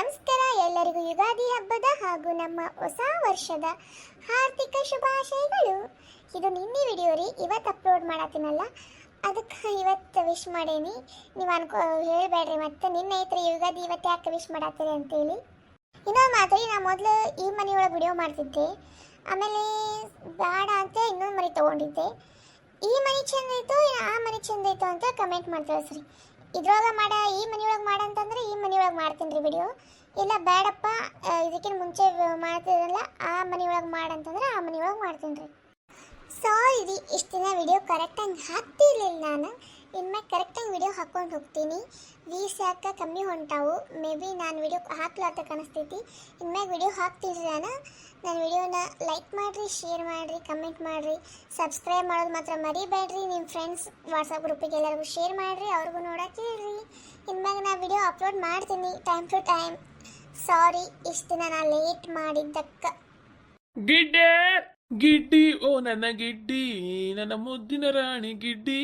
ನಮಸ್ಕಾರ, ಎಲ್ಲರಿಗೂ ಯುಗಾದಿ ಹಬ್ಬದ ಹಾಗೂ ನಮ್ಮ ಹೊಸ ವರ್ಷದ ಹಾರ್ದಿಕ ಶುಭಾಶಯಗಳು. ಇದು ನಿನ್ನೆ ವಿಡಿಯೋ ರೀ, ಇವತ್ತು ಅಪ್ಲೋಡ್ ಮಾಡತ್ತೀನಲ್ಲ, ಅದಕ್ಕೆ ಇವತ್ತು ವಿಶ್ ಮಾಡೇನಿ. ನೀವು ಹೇಳಬೇಡ್ರಿ ಮತ್ತೆ ನಿನ್ನೆ ಐತ್ರಿ ಯುಗಾದಿ ಇವತ್ತು ಯಾಕೆ ವಿಶ್ ಮಾಡತ್ತೀರಿ ಅಂತೇಳಿ. ಇನ್ನೊಂದು ಮಾತು, ನಾ ಮೊದಲು ಈ ಮನೆಯೊಳಗೆ ವಿಡಿಯೋ ಮಾಡ್ತಿದ್ದೆ, ಆಮೇಲೆ ಬೇಡ ಅಂತ ಇನ್ನೊಂದು ಮನೆ ತೊಗೊಂಡಿದ್ದೆ. ಈ ಮನೆ ಚಂದ ಐತೋ ಆ ಮನೆ ಚಂದ ಐತೋ ಅಂತ ಕಮೆಂಟ್ ಮಾಡಿ ತಿಳಿಸ್ರಿ. ಇದ್ರೊಳಗೆ ಈ ಮನೆಯೊಳಗೆ ಮಾಡಂತಂದ್ರೆ ಈ ಮನೆಯೊಳಗೆ ಮಾಡ್ತೀನಿ ರೀ ವಿಡಿಯೋ. ಇಲ್ಲ ಬೇಡಪ್ಪ ಇದಕ್ಕಿಂತ ಮುಂಚೆ ಮಾಡ್ತಿದ್ರಲ್ಲ ಆ ಮನೆಯೊಳಗೆ ಮಾಡಂತಂದ್ರೆ ಆ ಮನೆಯೊಳಗೆ ಮಾಡ್ತೀನಿ ರೀ. ಸಾರಿ, ಇಷ್ಟು ದಿನ ವಿಡಿಯೋ ಕರೆಕ್ಟಾಗಿ ಹಾಕ್ತಿರ್ಲಿಲ್ಲ ನಾನು. ಇನ್ಮೇಲೆ ಕರೆಕ್ಟಾಗಿ ವಿಡಿಯೋ ಹಾಕ್ಕೊಂಡು ಹೋಗ್ತೀನಿ. ವ್ಯೂಸ್ ಯಾಕೆ ಕಮ್ಮಿ ಹೊಂಟಾವು, ಮೇ ಬಿ ನಾನು ವಿಡಿಯೋ ಹಾಕ್ಲಾತ ಕಾಣಿಸ್ತೈತಿ. ಇನ್ಮೇಲೆ ವಿಡಿಯೋ ಹಾಕ್ತೀನಿ ನಾನು. ನನ್ನ ವಿಡಿಯೋನ ಲೈಕ್ ಮಾಡಿರಿ, ಶೇರ್ ಮಾಡಿರಿ, ಕಮೆಂಟ್ ಮಾಡಿರಿ, ಸಬ್ಸ್ಕ್ರೈಬ್ ಮಾಡೋದು ಮಾತ್ರ ಮರಿಬೇಡ್ರಿ. ನಿಮ್ಮ ಫ್ರೆಂಡ್ಸ್ ವಾಟ್ಸಪ್ ಗ್ರೂಪಿಗೆ ಎಲ್ಲರಿಗೂ ಶೇರ್ ಮಾಡಿರಿ, ಅವ್ರಿಗೂ ನೋಡಕ್ಕೆ ಹೇಳ್ರಿ. ಇನ್ಮೇಲೆ ನಾನು ವಿಡಿಯೋ ಅಪ್ಲೋಡ್ ಮಾಡ್ತೀನಿ ಟೈಮ್ ಟು ಟೈಮ್. ಸಾರಿ ಇಷ್ಟು ದಿನ ನಾನು ಲೇಟ್ ಮಾಡಿದ್ದಕ್ಕೆ. ಗಿಡ್ಡೆ ಗಿಡ್ಡಿ, ಓ ನನ್ನ ಗಿಡ್ಡಿ, ನನ್ನ ಮುದ್ದಿನ ರಾಣಿ ಗಿಡ್ಡಿ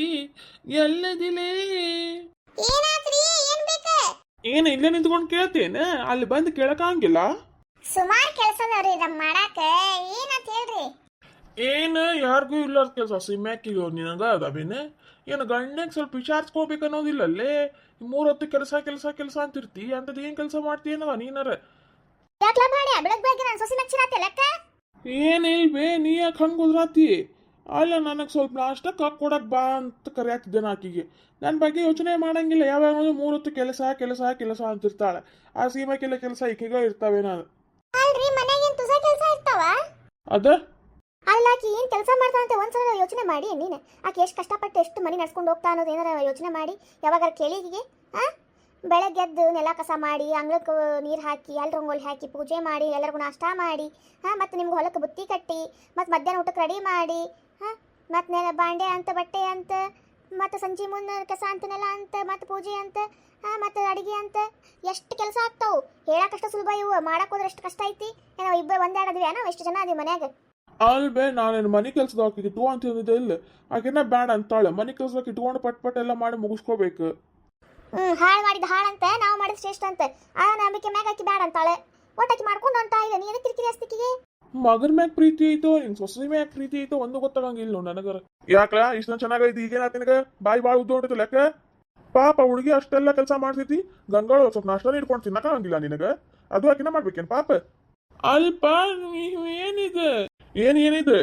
ಎಲ್ಲದಿಲೇ. ಏನಾದ್ರಿ, ಏನ್ ಬೇಕ? ಏನ ಇಲ್ಲೇ ನಿಂತ್ಕೊಂಡು ಕೇಳ್ತೇನ, ಅಲ್ಲಿ ಬಂದು ಕೇಳಕ್ಕಾಗಿಲ್ಲ. ಸುಮಾರು ಕೆಲಸ ಅದಾವ್ರಿ ನಮ್ಮ ಮಾಡಾಕ, ಏನಂತ ಹೇಳ್ರಿ? ಏನ ಯಾರಿಗೂ ಇಲ್ಲಾರ ಕೆಲಸ ಸಿಮ್ಯಾಕಿಗೆ ನಿನಗ ಅದಾವೇನ? ಏನು ಗಂಡಗೆ ಸ್ವಲ್ಪ ವಿಚಾರಿಸ್ಕೋಬೇಕು ಅನ್ನೋದಿಲ್ಲಲ್ಲೇ. 3 ಹೊತ್ತು ಕೆಲಸ ಕೆಲಸ ಕೆಲಸ ಅಂತಿರ್ತಿ, ಅಂತದ್ ಏನ್ ಕೆಲಸ ಮಾಡ್ತೀನವ ನೀನಾರ? ಯಾಕ್ಲ ಮಾಡಿ ಬೆಳಗ್ಗೆ ಬೆಳಗ್ಗೆ ನಾನು ಸೊಸಿ ನಚ್ಚಿರತ್ತೆ ಲೆಕ್ಕ. ಏನಿಲ್ವೇ, ನೀ ಯಾಕೆ ಹಂಗೆ ಉದ್ರಾತಿ? ಅಲ್ಲ, ನನಗೆ ಸ್ವಲ್ಪ ನಾಷ್ಟಕ್ಕೆ ಕೊಡಕ್ಕೆ ಬಾ ಅಂತ ಕರೆಯಾಕ್ತಿದ್ದೇನೆ ಆಕಿಗೆ. ನನ್ನ ಬಗ್ಗೆ ಯೋಚನೆ ಮಾಡಂಗಿಲ್ಲ. ಯಾವಾಗ 3 ಹೊತ್ತು ಕೆಲಸ ಕೆಲಸ ಕೆಲಸ ಅಂತಿರ್ತಾಳೆ. ಆ ಸೀಮೆಕೆಲ್ಲ ಕೆಲಸ ಈಕೆಗ ಇರ್ತಾವೆ. ನಾನು ಅಲ್ರಿ ಮನೆಗೇನು ತುಸ ಕೆಲಸ ಇರ್ತಾವ? ಅದ ಅಲ್ಲ, ಆಕಿ ಏನು ಕೆಲಸ ಮಾಡ್ತಾಳಂತ ಒಂದ್ಸಲ ಯೋಚನೆ ಮಾಡಿ ನೀನು. ಆಕೆ ಎಷ್ಟು ಕಷ್ಟಪಟ್ಟು ಎಷ್ಟು ಮನೆ ನಡ್ಸ್ಕೊಂಡು ಹೋಗ್ತಾ ಅನ್ನೋದು ಏನಾರ ಯೋಚನೆ ಮಾಡಿ ಯಾವಾಗಾರ ಕೇಳಿದಿಗೆ? ಬೆಳಗ್ಗೆ ಎದ್ದು ನೆಲ ಕಸ ಮಾಡಿ, ಅಂಗಳಕ್ಕೆ ನೀರು ಹಾಕಿ, ಅಲ್ಲಿ ರಂಗೋಲಿ ಹಾಕಿ, ಪೂಜೆ ಮಾಡಿ, ಎಲ್ಲರಿಗೂ ನಾಷ್ಟ ಮಾಡಿ, ಮತ್ತು ನಿಮ್ಗೆ ಹೊಲಕ್ಕೆ ಬುತ್ತಿ ಕಟ್ಟಿ, ಮತ್ತು ಮಧ್ಯಾಹ್ನ ಊಟಕ್ಕೆ ರೆಡಿ ಮಾಡಿ, ಮತ್ತು ಬಾಂಡೆ ಅಂತ, ಬಟ್ಟೆ ಅಂತ, ಮತ್ತು ಸಂಜೆ ಮುನ್ನ ಕಸ ಅಂತ, ನೆಲ ಅಂತ, ಮತ್ತು ಪೂಜೆ ಅಂತ, ಮತ್ತು ಅಡುಗೆ ಅಂತ ಎಷ್ಟು ಕೆಲಸ ಆಗ್ತಾವು. ಹೇಳಕ್ಕಷ್ಟು ಸುಲಭ ಇವು, ಮಾಡಕ್ಕೆ ಹೋದ್ರೆ ಎಷ್ಟು ಕಷ್ಟ ಐತಿ. ಏನೋ ಒಂದೆರಡು ಅದಿವೆ, ನಾವು ಎಷ್ಟು ಜನ ಅದೀವಿ ಮನ್ಯಾಗ. ಅಲ್ವೇ, ನಾನೇನು ಮನೆ ಕೆಲ್ಸದಾಗ ಇಟ್ಕೋ ಅಂತ ಹೇಳಿದೆ ಇಲ್ಲ. ಆಕೆನ ಬ್ಯಾಡ ಅಂತಾಳೆ. ಮನೆ ಕೆಲ್ಸದಾಗ ಇಟ್ಕೊಂಡು ಪಟ್ ಎಲ್ಲ ಮಾಡಿ ಮುಗಿಸ್ಕೋಬೇಕು. ಹಾಳು ಮಾಡಿದ ಹಾಳಂತ, ನಾವು ಮಾಡಿದ ಶ್ರೇಷ್ಠ ಅಂತ. ಆ ನಂಬಿಕೆ ಮ್ಯಾಗ ಆಕಿ ಬ್ಯಾಡ ಅಂತಾಳೆ. ಒಟ್ಟಾಕಿ ಮಾಡ್ಕೊಂಡು ಹೊಂಟ ಇಲ್ಲ. ನೀ ಏನಕ್ಕೆ ಕಿರಿಕಿರಿ ಅಸ್ತಿಕಿಗೆ? ಮಗನ ಮ್ಯಾಗ ಪ್ರೀತಿ ಐತೋ ನಿನ್ ಸೊಸೆ ಮ್ಯಾಗ ಪ್ರೀತಿ ಐತೋ ಒಂದು ಗೊತ್ತಾಗಂಗಿಲ್ಲ ನನಗರ. ಯಾಕಲ ಇಷ್ಟ ಚೆನ್ನಾಗೈತಿ, ಈಗೇನಾತ ನಿನಗ? ಬಾಯಿ ಬಾಳ ಉದ್ದ ಹೊಂಟೈತಿ ಲೆಕ್ಕ. ಪಾಪ ಹುಡುಗಿ ಅಷ್ಟೆಲ್ಲ ಕೆಲಸ ಮಾಡ್ತೈತಿ, ಗಂಗಾಳು ಸ್ವಲ್ಪ ನಾಷ್ಟ ಇಟ್ಕೊಂಡು ತಿನ್ನಕ್ಕಾಗಂಗಿಲ್ಲ ನಿನಗ. ಅದು ಆಕಿನ ಮಾಡ್ಬೇಕೇನು ಪಾಪ? ಅಲ್ಪ ಏನಿದೆ ಏನಿದೆ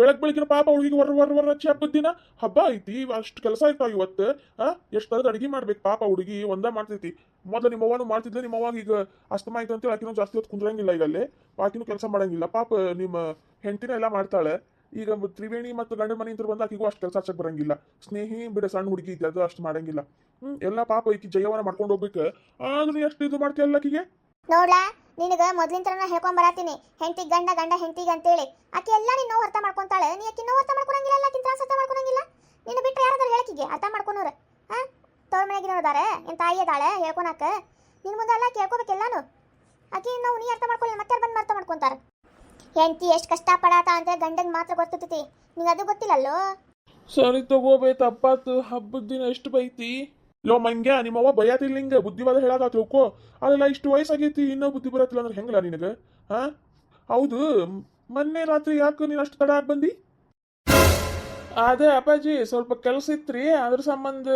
ಬೆಳಗ್ಗಿನ ಪಾಪ ಹುಡುಗಿಗೆ ವರ ಹಚ್ಚಿ ಹಬ್ಬದ ದಿನ ಹಬ್ಬ ಐತಿ, ಅಷ್ಟು ಕೆಲಸ ಐತಾವ ಇವತ್ತು. ಎಷ್ಟು ಥರದ ಅಡಿಗೆ ಮಾಡ್ಬೇಕು ಪಾಪ ಹುಡುಗಿ ಒಂದ ಮಾಡ್ತೈತಿ. ಮೊದಲು ನಿಮ್ಮವ್ವನು ಮಾಡ್ತಿದ್ಲೆ, ನಿಮ್ಮವ್ವಾಗ ಈಗ ಅಸ್ತಮ ಆಯ್ತು ಅಂತೇಳಿ ಆಕಿನೂ ಜಾಸ್ತಿ ಹೊತ್ತು ಕುಂದ್ರಂಗಿಲ್ಲ. ಈಗ ಅಲ್ಲೇ ಆಕಿನೂ ಕೆಲಸ ಮಾಡಂಗಿಲ್ಲ. ಪಾಪ ನಿಮ್ಮ ಹೆಂಡತಿನ ಎಲ್ಲ ಮಾಡ್ತಾಳೆ. ಈಗ ತ್ರಿವೇಣಿ ಮತ್ತು ಗಂಡ ಮನೆ ಇಂತ್ರ ಬಂದು ಆಕಿಗೂ ಅಷ್ಟು ಕೆಲಸ ಹಚ್ಚಕ್ ಬರಂಗಿಲ್ಲ. ಸ್ನೇಹಿ ಬಿಡ ಸಣ್ಣ ಹುಡುಗಿ ಐತಿ, ಅದು ಅಷ್ಟು ಮಾಡಂಗಿಲ್ಲ. ಎಲ್ಲ ಪಾಪ ಈಕಿ ಜಯವನ ಮಾಡ್ಕೊಂಡು ಹೋಗ್ಬೇಕು. ಆದ್ರೂ ಎಷ್ಟು ಇದು ಮಾಡ್ತೀಯಲ್ಲ ಆಕಿಗೆ? ನೋಡ್ಲಾ, ನಿನಗ ಮೊದ್ಲಿನ ತರನ ಹೇಳ್ಕೊಂಡ್ ಬರಾತೀನಿ, ಹೆಂಡತಿ ಗಂಡ ಗಂಡ ಹೆಂಡತಿಗೆ ಅಂತೇಳಿ. ಆಕಿ ಎಲ್ಲ ನೀನು ನೋವು ಅರ್ಥ ಮಾಡ್ಕೊಂತಾಳೆ. ನೀ ಆಕಿ ನೋವು ಅರ್ಥ ಮಾಡ್ಕೊಳಂಗಿಲ್ಲ, ಆಕಿನ ತ್ರಾಸ ಅರ್ಥ ಮಾಡ್ಕೊಳಂಗಿಲ್ಲ. ನಿನ್ನ ಬಿಟ್ಟರೆ ಯಾರಾದ್ರೂ ಹೇಳಕಿಗೆ ಅರ್ಥ ಮಾಡ್ಕೊನೋರು? ತೋಳ ಮನೆಗಿನೋದಾರೆ ನಿನ್ ತಾಯಿ ಅದಾಳೆ ಹೇಳ್ಕೊಳಕ. ನಿನ್ ಮುಂದೆ ಎಲ್ಲ ಕೇಳ್ಕೊಬೇಕೆಲ್ಲಾನು. ಆಕಿ ನಾವು ನೀ ಅರ್ಥ ಮಾಡ್ಕೊಳ್ಳಿ, ಮತ್ತೆ ಬಂದು ಅರ್ಥ ಮಾಡ್ಕೊಂತಾರ. ಹೆಂಡತಿ ಎಷ್ಟು ಕಷ್ಟ ಪಡಾತ ಅಂತ ಗಂಡನ್ ಮಾತ್ರ ಗೊತ್ತಿರ್ತೈತಿ, ನಿಂಗೆ ಅದು ಗೊತ್ತಿಲ್ಲಲ್ಲೋ. ಸರಿ ತಗೋಬೇ, ತಪ್ಪಾತು. ಹಬ್ಬದ ದಿನ ಎಷ್ಟು ಬೈತಿ ಲೋ ಮಂಗ್ಯ. ನಿಮ್ಮವ್ವ ಬೈಯಾತಿಲ್ಲ ಹಿಂಗ ಬುದ್ಧಿವಾದ ಹೇಳಾಕ ತಿಳ್ಕೊ. ಅಲ್ಲ, ಇಷ್ಟು ವಯಸ್ಸಾಗೈತಿ ಇನ್ನೂ ಬುದ್ಧಿ ಬರತ್ತಿಲ್ಲ ಅಂದ್ರೆ ಹೆಂಗಲ್ಲ ನಿನಗ? ಹೌದು, ಮೊನ್ನೆ ರಾತ್ರಿ ಯಾಕೆ ನೀನು ಅಷ್ಟು ತಡ ಆಗಿ ಬಂದಿ? ಅದೇ ಅಪ್ಪಾಜಿ, ಸ್ವಲ್ಪ ಕೆಲಸ ಇತ್ರಿ, ಅದ್ರ ಸಂಬಂಧ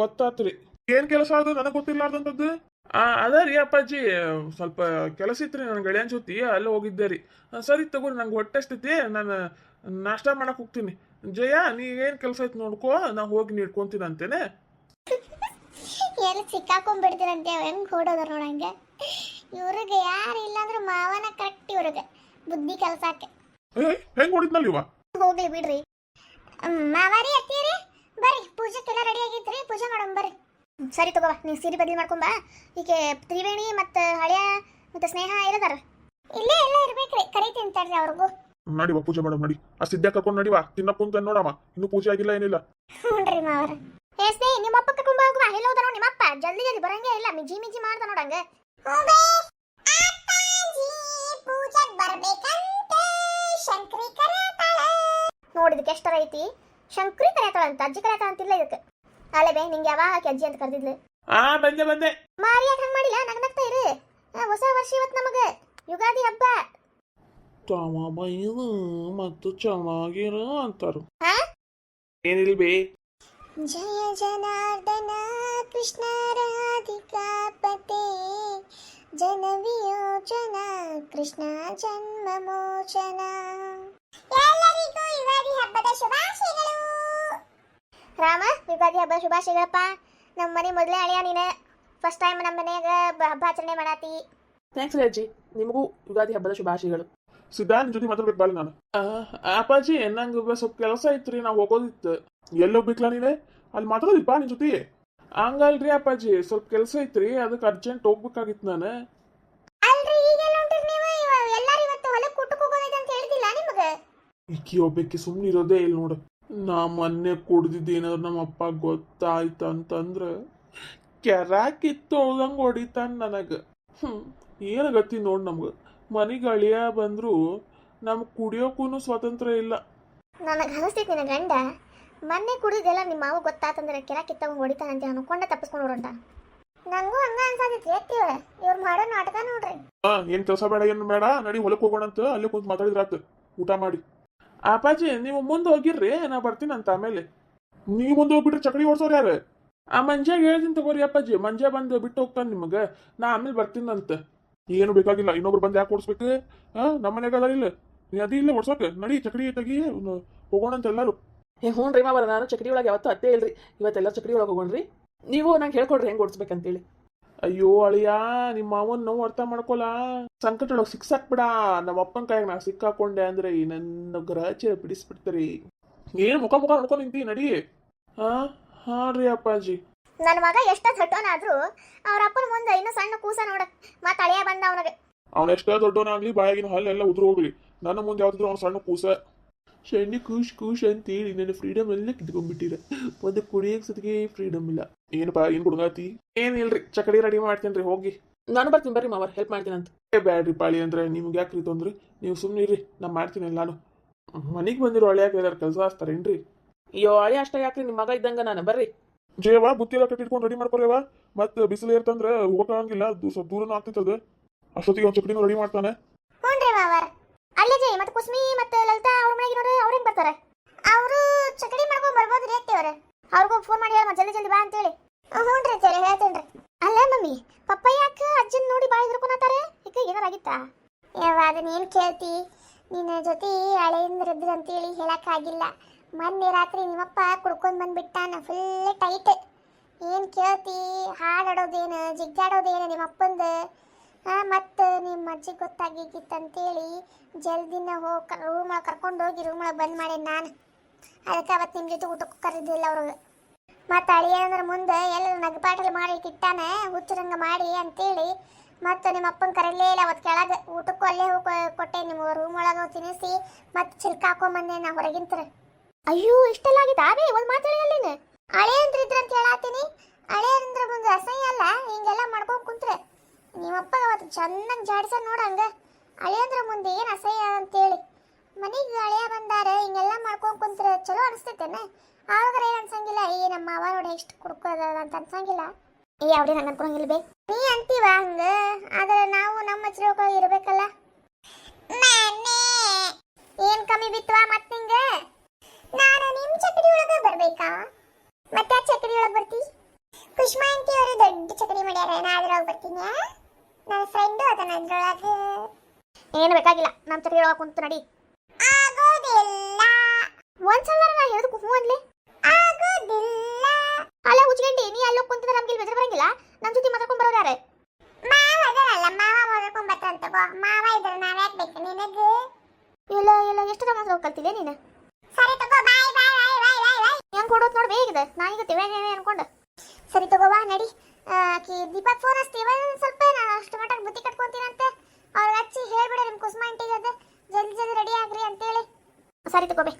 ಒತ್ತಾತ್ರಿ. ಏನ್ ಕೆಲಸ ಅದು ನನಗೆ ಗೊತ್ತಿಲ್ಲಾರ್ದಂಥದ್ದು? ಅದ ರೀ ಅಪ್ಪಾಜಿ, ಸ್ವಲ್ಪ ಕೆಲಸ ಇತ್ರಿ ನನ್ನ ಗೆಳೆಯನ್ ಜೊತೆ, ಅಲ್ಲಿ ಹೋಗಿದ್ದೆ ರೀ. ಸರಿ ತಗೋರಿ, ನಂಗೆ ಹೊಟ್ಟೆ ಅಷ್ಟೈತಿ, ನಾನು ನಾಷ್ಟ ಮಾಡಕ್ ಹೋಗ್ತೀನಿ. ಜಯ, ನೀವೇನ್ ಕೆಲಸ ಐತಿ ನೋಡ್ಕೋ, ನಾ ಹೋಗಿ ನೀಡ್ಕೊಂತೀನಿ ಅಂತೇನೆ. ಎಲ್ಲ ಸಿಕ್ಕಾಕೊಂಡ್ಬಿಡ್ತೀರಂತೆ, ಹೆಂಗ್ ಓಡೋದ್ರ ನೋಡಂಗೆ. ಇವ್ರಿಗೆ ಯಾರು ಇಲ್ಲಾಂದ್ರೆ ಮಾವನ ಕರೆಕ್ಟ್ ಇವ್ರಿಗೆ ಬುದ್ಧಿ ಕಲ್ಸಾಕೆ. ಹೆಂಗ್ ಹೊಡಿದ್ನಲ್ಲ ಇವ? ಹೋಗ್ಲಿ ಬಿಡ್ರಿ. ಮಾವಾರಿ ಅತ್ತೀರಿ, ಬರ್ರಿ, ಪೂಜೆಗೆಲ್ಲ ರೆಡಿ ಆಗೈತ್ರಿ, ಪೂಜೆ ಮಾಡೋಣ ಬರ್ರಿ. ಸರಿ ತಗೋ, ನೀ ಸೀರೆ ಬದಲಿ ಮಾಡ್ಕೊಂಬ. ಈಗ ತ್ರಿವೇಣಿ ಮತ್ತು ಹಳೆಯ ಮತ್ತು ಸ್ನೇಹ ಇರದಾರ ಇಲ್ಲೇ ಎಲ್ಲ ಇರ್ಬೇಕ್ರಿ. ಕರೀತಿ ಅಂತಾರ್ರಿ ಅವ್ರಿಗೂ. ನಡಿವಾ ಪೂಜೆ ಮಾಡೋಣ, ನಡಿ. ಆ ಸಿದ್ಧ ಕರ್ಕೊಂಡು ನಡಿವಾ, ತಿನ್ನಕ್ ಕುಂತ ನೋಡಮ್ಮ. ಇನ್ನೂ ಪೂಜೆ ಆಗಿಲ್ಲ ಏನಿಲ್ಲ. ಹ್ಞೂನ್ರಿ ಮಾವರ. ಏ ಸ್ನೇಹಿ, ನಿಮ್ಮಪ್ಪ ಕರ್ಕೊಂಡ್ ಹೋಗುವ. ಎಲ್ಲೋದ ನೋಡಿ ನಿಮ್ಮಪ್ಪ, ಜಲ್ದಿ ಜಲ್ದಿ ಬರಂಗೇ ಇಲ್ಲ, ಮಿಜಿ ಮಿಜಿ ಮಾಡ್ದ ನೋಡಂಗ. ನೋಡಿದಕ್ಕೆ ಎಷ್ಟರ ಐತಿ. ಶಂಕರಿ ಕರೆಯತಾಳಂತ, ಅಜ್ಜಿ ಕರೆಯತಾಳ ಅಂತಿಲ್ಲ ಇದಕ್ಕೆ. ಅಲ್ಲೇ ಬೇ, ನಿಂಗೆ ಯಾವಾಗ ಅಜ್ಜಿ ಅಂತ ಕರೆದಿದ್ಲು? ಬಂದೆ ಮಾರಿ ಯಾಕೆ ಹಂಗೆ ಮಾಡಿಲ್ಲ, ನಗ್ನಗ್ತಾ ಇರು. ಹೊಸ ವರ್ಷ ಇವತ್ತು ನಮಗೆ ಯುಗಾದಿ ಹಬ್ಬ. ತಮ್ಮ ಬೈದು ಮತ್ತು ಚೆನ್ನಾಗಿರ ಅಂತಾರು ಹಾ? ಏನಿಲ್ಲ ಬೇ. ಜಯ ಜನಾರ್ದನ ಕೃಷ್ಣ ರಾಧಿಕಾಪತೆ ಜನವಿಯೋಚನ ಕೃಷ್ಣ ಜನ್ಮ ಮೋಚನ. ಎಲ್ಲರಿಗೂ ಯುಗಾದಿ ಹಬ್ಬದ ಶುಭಾಶಯಗಳು. ರಾಮ, ಯುಗಾದಿ ಹಬ್ಬ ಶುಭಾಶಯಗಳಪ್ಪ. ನಮ್ಮ ಮನೆ ಮೊದಲೇ ಅಳಿಯ ನೀನು. ಫಸ್ಟ್ ಟೈಮ್ ನಮ್ಮ ಮನೆಯಾಗ ಹಬ್ಬ ಆಚರಣೆ ಮಾಡಾತಿ. ಥ್ಯಾಂಕ್ಸ್ ರೀ ಅಜ್ಜಿ, ನಿಮಗೂ ಯುಗಾದಿ ಹಬ್ಬದ ಶುಭಾಶಯಗಳು. ಸಿದ್ಧಾ ನಿನ್ ಜೊತೆ ಮಾತಾಡ್ಬೇಕು ಬಾಳ ನಾನು. ಅಪ್ಪಾಜಿ ನಂಗೆ ಸ್ವಲ್ಪ ಕೆಲಸ ಐತ್ರಿ, ನಾವು ಹೋಗೋದಿತ್ತು. ಎಲ್ಲಿ ಹೋಗ್ಬೇಕಲ್ಲ ನೀನೆ? ಅಲ್ಲಿ ಮಾತಾಡೋದಿಪ್ಪ ನಿನ್ ಜೊತೆ. ಹಂಗಲ್ರಿ ಅಪ್ಪಾಜಿ, ಸ್ವಲ್ಪ ಕೆಲಸ ಐತ್ರಿ, ಅದಕ್ಕೆ ಅರ್ಜೆಂಟ್ ಹೋಗ್ಬೇಕಾಗಿತ್ತು ನಾನು. ಅಲ್ರಿ ಈಗೆಲ್ಲ ಹೊಂಟ್ರಿ ನೀವು? ಎಲ್ಲಾರು ಇವತ್ತು ಹೊಲಕ್ಕೆ ಊಟಕ್ಕೆ ಹೋಗೋದೈತೆ ಅಂತ ಹೇಳಿದಿಲ್ಲ ನಿಮಗೆ? ಇಕ್ಕಿ ಒಬ್ಬಕ್ಕೆ ಸುಮ್ಮನೆ ಇರೋದೇ ಇಲ್ಲ ನೋಡು. ನಾ ಮೊನ್ನೆ ಕುಡ್ದಿದ್ದೇನಾದ್ರು ನಮ್ಮ ಅಪ್ಪ ಗೊತ್ತಾಯ್ತಂತಂದ್ರ ಕೆರಾ ಕಿತ್ತೊಳ್ದಂಗೆ ಹೊಡಿತಾನ ನನಗೆ. ಏನು ಗತಿ ನೋಡು ನಮ್ಗೆ. ಮನೆಗೆ ಅಳಿಯ ಬಂದ್ರು ನಮ್ಗೆ ಕುಡಿಯೋಕ್ಕೂ ಸ್ವಾತಂತ್ರ್ಯ ಇಲ್ಲ. ನನಗೆ ಅನಿಸ್ತೈತಿ ನಿನ್ನ ಗಂಡ ಮೊನ್ನೆ ಕುಡಿದೆಲ್ಲ ನಿಮ್ಮ ಮಾವು ಗೊತ್ತಾತಂದ್ರೆ ಕೆರ ಕಿತ್ತವಂಗೆ ಹೊಡಿತಾನಂತ ಅನ್ಕೊಂಡ ತಪ್ಪಿಸ್ಕೊಂಡು ಹೊರಂಟ. ನಂಗೂ ಹಂಗ ಅನ್ಸಾದಿತ್ತು ಎತ್ತಿವ ಇವ್ರು ಮಾಡೋ ನಾಟಕ ನೋಡ್ರಿ. ಏನ್ ಕೆಲಸ ಬೇಡ ಏನು ಬೇಡ, ನಡಿ ಹೊಲಕ್ಕೆ ಹೋಗೋಣ ಅಂತ ಅಲ್ಲೇ ಕುಂತು ಮಾತಾಡಿದ್ರಾತು ಊಟ ಮಾಡಿ. ಅಪ್ಪಾಜಿ ನೀವು ಮುಂದೆ ಹೋಗಿರ್ರಿ, ನಾ ಬರ್ತೀನಂತ. ಆಮೇಲೆ ನೀವು ಮುಂದೆ ಹೋಗ್ಬಿಟ್ರೆ ಚಕಡಿ ಓಡಿಸೋರು ಯಾರು? ಆ ಮಂಜಾಗ ಹೇಳ್ತೀನಿ ತಗೋರಿ ಅಪ್ಪಾಜಿ. ಮಂಜ ಬಂದು ಬಿಟ್ಟು ಹೋಗ್ತಾನೆ ನಿಮಗೆ, ನಾ ಆಮೇಲೆ ಬರ್ತೀನಂತ. ಏನು ಬೇಕಾಗಿಲ್ಲ, ಇನ್ನೊಬ್ರು ಬಂದು ಯಾಕೆ ಓಡಿಸ್ಬೇಕು? ನಮ್ಮ ಮನೆಯಾಗ ಅದ ಇಲ್ಲ, ನೀ ಅದೇ ಇಲ್ಲ ಓಡ್ಸೋಕೆ. ನಡಿ ಚಕಡಿ ತೆಗಿ ಹೋಗೋಣ ಅಂತ ಎಲ್ಲರೂ. ಹ್ಞೂ ರೀ ಮಾವರ, ನಾನು ಚಕಡಿ ಒಳಗೆ ಯಾವತ್ತೂ ಅತ್ತೇ ಇಲ್ರಿ. ಇವತ್ತೆಲ್ಲ ಚಕಡಿ ಒಳಗೆ ಹೋಗೋಣ್ರಿ. ನೀವು ನಂಗೆ ಹೇಳ್ಕೊಡ್ರಿ ಹೆಂಗೆ ಓಡಿಸ್ಬೇಕಂತೇಳಿ. ಅಯ್ಯೋ ಅಳಿಯ, ನಿಮ್ಮ ಮಾವನ್ ನೋವು ಅರ್ಥ ಮಾಡ್ಕೊಲ್ಲ. ಸಂಕಟ ಒಳಗೆ ಸಿಕ್ಸಾಕ್ಬಿಡ. ನಮ್ಮ ಅಪ್ಪನ ಕೈಯಾಗ ನಾ ಸಿಕ್ಕಾಕೊಂಡೆ ಅಂದ್ರೆ ನನ್ನ ಗ್ರಹಚ ಬಿಡಿಸ್ಬಿಡ್ತೀರಿ. ಏನು ಮುಖ ನೋಡ್ಕೊಂಡು ನಿಂತಿ, ನಡಿ. ಹಾ ರೀ ಅಪ್ಪಾಜಿ. ನನ್ನ ಮಗ ಎಷ್ಟೊತ್ತು ಹಟ್ಟೋನಾದ್ರೂ ಅವ್ರ ಅಪ್ಪನ ಮುಂದೆ ಇನ್ನೂ ಸಣ್ಣ ಕೂಸ ನೋಡ ಮತ್ತೆ ಅಳಿಯ ಬಂದ ಅವನಿಗೆ. ಅವ್ನ ಎಷ್ಟೇ ದೊಡ್ಡವನಾಗ್ಲಿ, ಬಾಯಾಗಿನ ಹಲ್ಲೆಲ್ಲ ಉದುರು ಹೋಗ್ಲಿ, ನನ್ನ ಮುಂದೆ ಯಾವ್ದಾದ್ರು ಅವ್ನ ಸಣ್ಣ ಕೂಸ. ಶಣ್ಣಿ ಕೂಶ್ ಅಂತೇಳಿ ನನ್ನ ಫ್ರೀಡಮ್ ಎಲ್ಲ ಕಿತ್ಕೊಂಡ್ಬಿಟ್ಟಿರ. ಒಂದು ಕುಡಿಯಕ್ಕೆ ಸತಿಗೆ ಫ್ರೀಡಮ್ ಇಲ್ಲ. ಏನಪ್ಪಾ ಏನ್ ಕುಡ್ಗಾತಿ? ಏನಿಲ್ರಿ, ಚಕಡಿ ರೆಡಿ ಮಾಡ್ತೇನ್ರಿ, ಹೋಗಿ. ನಾನು ಬರ್ತೀನಿ ಬರ್ರಿ ಮಾವರ್, ಹೆಲ್ಪ್ ಮಾಡ್ತೀನಂತ. ಬ್ಯಾಡ್ರಿ ಪಾಳಿ ಅಂದ್ರೆ ನಿಮ್ಗೆ ಯಾಕ್ರಿ ತೊಂದ್ರಿ? ನೀವು ಸುಮ್ಮನೆ ಇರ್ರಿ, ನಾ ಮಾಡ್ತೀನಿ. ನಾನು ಮನೆಗೆ ಬಂದಿರೋ ಹಳ್ಳಿಯಾಗ ಎಲ್ಲಾರು ಕೆಲಸ ಹಚ್ತಾರೇನ್ರಿ? ಅಯ್ಯೋ ಹಳಿ ಅಷ್ಟೇ ಯಾಕ್ರಿ, ನಿಮ್ಮ ಮಗ ಇದ್ದಂಗ ನಾನು. ಬರ್ರಿ ಜೇವ ಬುತ್ತಿ ಎಲ್ಲ ಕಟ್ಟಿಟ್ಕೊಂಡು ರೆಡಿ ಮಾಡ್ಕೊರೇವ. ಮತ್ತೆ ಬಿಸಿಲು ಇರ್ತಂದ್ರೆ ಹೋಗಕ್ಕಾಗಂಗಿಲ್ಲ, ಸ್ವಲ್ಪ ದೂರನೂ ಆಗ್ತಿರ್ತದೆ. ಅಷ್ಟೊತ್ತಿಗೆ ಅವ್ನು ಚಕಡಿನೂ ರೆಡಿ ಮಾಡ್ತಾನೆ. ಹ್ಞೂನ್ರಿ ಮಾವರ್. ಅಲ್ಲೇ ಜೈ ಮತ್ತೆ ಕುಸ್ಮಿ ಮತ್ತೆ ಲಲಿತಾ ಅವ್ರ ಮನೆಗೆ ನೋಡ್ರಿ, ಅವ್ರೇನ್ ಬರ್ತಾರೆ? ಅವರು ಚಕಡಿ ಮಾಡ್ಕೊಂಡ್ ಬರ್ಬೋದ್ರಿ ಅತ್ತಿಯವ್ರೆ. ಅವ್ರಿಗೂ ಫೋನ್ ಮಾಡಿ ಹೇಳ ಜಲ್ದಿ ಬಾ ಅಂತೇಳಿ. ಹ್ಞೂನ್ರಿ ಅತ್ತಿಯವ್ರೆ, ಹೇಳ್ತೇನ್ರಿ. ಅಲ್ಲ ಮಮ್ಮಿ, ಪಪ್ಪ ಯಾಕೆ ಅಜ್ಜನ್ ನೋಡಿ ಬಾಳ ಇದ್ರಕೊನತಾರೆ? ಈಗ ಏನಾರಾಗಿತ್ತಾ? ಅದನ್ನೇನು ಕೇಳ್ತಿ? ನಿನ್ನ ಜೊತೆ ಹಳೆಯಿಂದ್ರದ್ದು ಅಂತೇಳಿ ಹೇಳಕ್ಕಾಗಿಲ್ಲ. ಮೊನ್ನೆ ರಾತ್ರಿ ನಿಮ್ಮಪ್ಪ ಕುಡ್ಕೊಂಡ್ ಬಂದ್ಬಿಟ್ಟಾನ, ಫುಲ್ ಟೈಟ್. ಏನು ಕೇಳ್ತಿ? ಹಾಡಾಡೋದೇನು ಜಿಗ್ಗಾಡೋದೇನು ನಿಮ್ಮಪ್ಪಂದು. ಮತ್ತು ನಿಮ್ಮ ಅಜ್ಜಿ ಗೊತ್ತಾಗಿತ್ತಂತೇಳಿ ಜಲ್ದಿನ ಹೋಗಿ ರೂಮೊಳಗೆ ಕರ್ಕೊಂಡೋಗಿ ರೂಮೊಳಗೆ ಬಂದ್ ಮಾಡಿ ನಾನು. ಅದಕ್ಕೆ ಅವತ್ತು ನಿಮ್ಮ ಜೊತೆ ಊಟಕ್ಕೂ ಕರೆದಿಲ್ಲ ಅವ್ರಿಗೆ. ಮತ್ತು ಅಳಿಯಂದ್ರ ಮುಂದೆ ಎಲ್ಲ ನಗಪಾಟಲ್ಲಿ ಮಾಡಿ ಇಟ್ಟಾನೆ, ಹುಚ್ಚರಂಗ ಮಾಡಿ ಅಂತೇಳಿ. ಮತ್ತು ನಿಮ್ಮ ಅಪ್ಪನ ಕರೀಲೇ ಇಲ್ಲ ಅವತ್ತು ಕೆಳಗೆ. ಊಟಕ್ಕೂ ಅಲ್ಲೇ ಹೋಗಿ ಕೊಟ್ಟೆ, ನಿಮ್ಮ ರೂಮ್ ಒಳಗೆ ತಿನ್ನಿಸಿ ಮತ್ತು ಚಿಲ್ಕ ಹಾಕೊಂಬಂದೆ ನಾ ಹೊರಗಿಂತರ. ಅಯ್ಯೋ ಇಷ್ಟೆಲ್ಲ ಆಗಿತ್ತು ಆಬೇ ಒಂದು ಮಾತಾಡಿ ಅಲ್ಲಿನ ಹಳೆಯಂದ್ರ ಇದ್ರಂತ ಹೇಳತ್ತೀನಿ. ಹಳೆಯಂದ್ರ ಮುಂದೆ ಅಸಹ್ಯ ಅಲ್ಲ ಹಿಂಗೆಲ್ಲ ಮಾಡ್ಕೊಂಡು ಕುಂತ್ರೆ. ನಿಮ್ಮಪ್ಪ ಅವತ್ತು ಚೆನ್ನಾಗಿ ಜಾಡ್ಸ ನೋಡಂಗ. ಹಳೆಯಂದ್ರ ಮುಂದೆ ಏನು ಅಸಹ್ಯ ಅಂತೇಳಿ. ಮನೆಗೆ ಹಳೆಯ ಬಂದಾರೆ ಹಿಂಗೆಲ್ಲ ಮಾಡ್ಕೊಂಡು ಕುಂತ್ರೆ ಚಲೋ ಅನಿಸ್ತೈತೇನೆ? ಆವಾಗ ಏನು ಅನ್ಸಂಗಿಲ್ಲ, ಈ ನಮ್ಮ ಅವ ನೋಡಿ ಎಷ್ಟು ಕುಡ್ಕೋದ ಅಂತ ಅನ್ಸಂಗಿಲ್ಲ. ಅವ್ರಿಗೆ ಹಂಗೆ ಅನ್ಕೊಳಂಗಿಲ್ಲ ಬೇ. ನೀ ಅಂತೀವ ಹಂಗ, ಆದ್ರೆ ನಾವು ನಮ್ಮ ಹಚ್ಚಿರೋಕೆ ಇರ್ಬೇಕಲ್ಲ. ಏನ್ ಕಮ್ಮಿ ಬಿತ್ತವಾ ಮತ್ ನಿಂಗೆ? ನಾನು ನಿಮ್ ಚಕಡಿ ಒಳಗೆ ಬರ್ಬೇಕಾ? ಮತ್ತೆ ಆ ಚಕಡಿ ಒಳಗೆ ಬರ್ತಿ? ಕುಷ್ಮಾ ಆಂಟಿ ಅವರು ದೊಡ್ಡ ಚಕಡಿ ಮಾಡ್ಯಾರ, ನಾ ಅದ್ರೊಳಗೆ ಬರ್ತೀನಿ. ನನ್ನ ಫ್ರೆಂಡು ಅದನ್ನ ಅದ್ರೊಳಗೆ. ಏನು ಬೇಕಾಗಿಲ್ಲ, ನಮ್ಮ ಚಕಡಿ ಒಳಗೆ ಕುಂತು ನಡಿ. ಆಗೋದಿಲ್ಲ. ಒಂದ್ಸಲ ನಾ ಹೇಳಿದಕ್ಕೂ ಹ್ಞೂ ಅನ್ಲಿ. ಆಗೋದಿಲ್ಲ. ಅಲ್ಲ ಹುಚ್ಚಿಗಂಡಿ, ನೀ ಅಲ್ಲೋ ಕುಂತಿದ್ರೆ ನಮ್ಗೆ ಇಲ್ಲಿ ಬೆದರ್ ಬರಂಗಿಲ್ಲ. ನನ್ನ ಜೊತೆ ಮಾತಾಡ್ಕೊಂಡು ಬರೋರು ಯಾರು? ಮಾವ ಅದರಲ್ಲ, ಮಾವ ಮಾತಾಡ್ಕೊಂಡು ಬರ್ತಾನೆ ತಗೋ. ಮಾವ ಇದ್ರೆ ನಾವ್ ಯಾಕೆ ಬೇಕು ನಿನಗೆ? ಇಲ್ಲ ಎಷ್ಟು ಮಾತ್ರ ಕಲ್ತಿದ್ದೆ ನೀನು? ಸರಿ ತಗೋ, ಬಾಯ್ ಬಾಯ್ ಬಾಯ್ ಬಾಯ್ ಬಾಯ್ ಬಾಯ್. ಹೆಂಗ್ ಕೊಡೋದು ನೋಡಿ ಬೇಗಿದೆ, ನಾನೀಗ ತಿವೇನೆ ಅನ್ಕೊಂಡು. ಸರಿ ತಗೋವಾ ನಡಿ. ದೀಪಕ್ ಫೋನ್ ಹಚ್ತೀವ ಸ್ವಲ್ಪ, ನಾನು ಅಷ್ಟು ಮಟ್ಟಕ್ಕೆ ಬುತ್ತಿ ಕಟ್ಕೊಂತೀನಂತೆ. ಅವ್ರಿಗೆ ಹಚ್ಚಿ ಹೇಳ್ಬಿಡ ನಿಮ್ಮ ಕುಸುಮ ಆಂಟಿಗೆ ಅದು ಜಲ್ದಿ ರೆಡಿ ಆಗ್ರಿ ಅಂತೇಳಿ. ಸರಿ ತಗೋಬೇ.